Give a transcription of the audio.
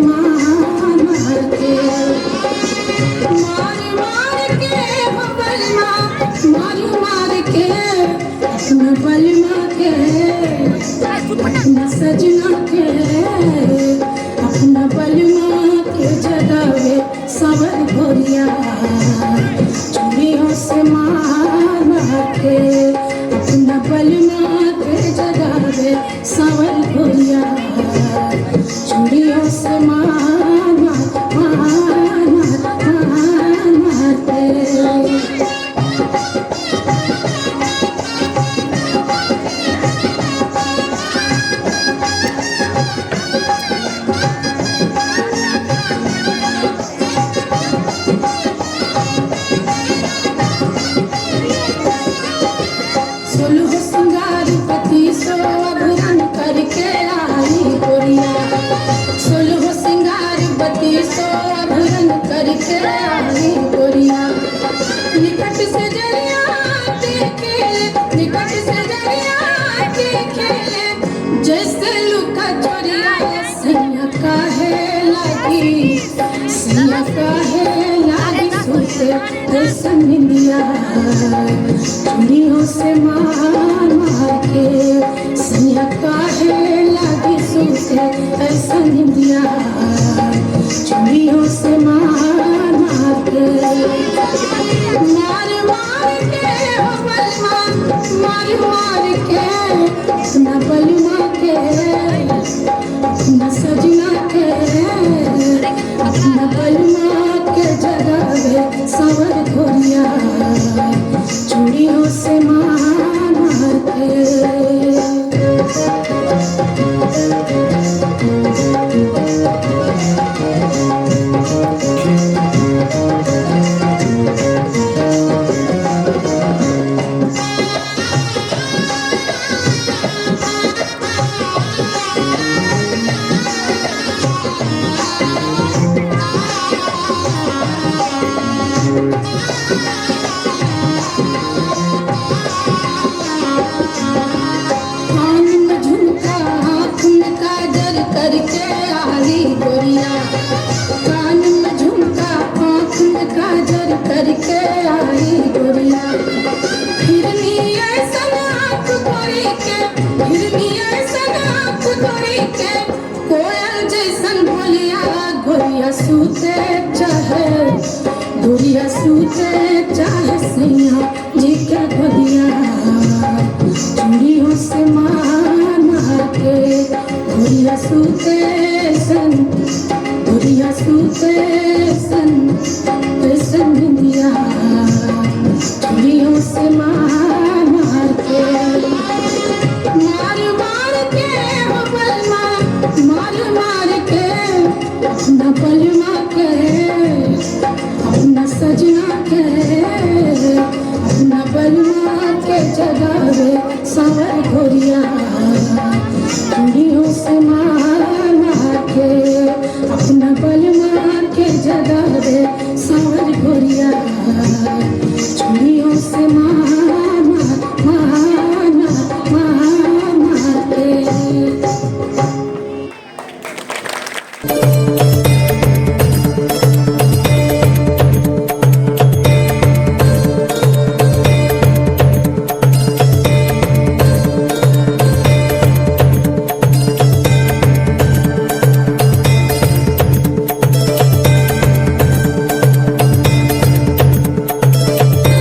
मान के मार मार के बलमा मार मार के अपना बलमा के अपना सजना के अपना बलमा के जगावे सावर घोरिया चूड़ियों से मार के अपना बलमा के जगावे सावर घोरिया चूड़ियों से मार के सोलह सिंगार पति सो अघरन करके आई गोरिया सोलह सिंगार पति सो अघरन करके आई गोरिया निकट से जरिया देखे निकट से जरिया देखे जैसे लुका चोरिया सिया काहे लगी सिया काहे लगी सोते ऐसा निंदिया चूड़ियों से मार के सिया काहे लगी सोते ऐसा निंदिया चूड़ियों से मार के मार मार के बलमा मार मार के अपना बलमा के अपना सजना के अपना बलमा के जगावे सावर घोरिया चूड़ियों से मार के कान में झुमका आँख में काजल करके आई गोरिया कान में झुमका आँख में काजल करके आई गोरिया हिरनी ऐसन आँख गोरी के हिरनी ऐसन आँख गोरी के कोयल जैसन बोलिया गोरिया सूते चाहे गोरिया सूते चाहे सैया जी के गोरिया चूड़ियों से मार के गोरिया सूते सन गोरिया सूते सन कैसन निंदिया चूड़ियों से मार के मार मार के बलमा मार मार के अपना बलमा के अपना सजना के अपना बलमा के जगावे सावर घोरिया चूड़ियों से मार के अपना बलमा के जगावे सावर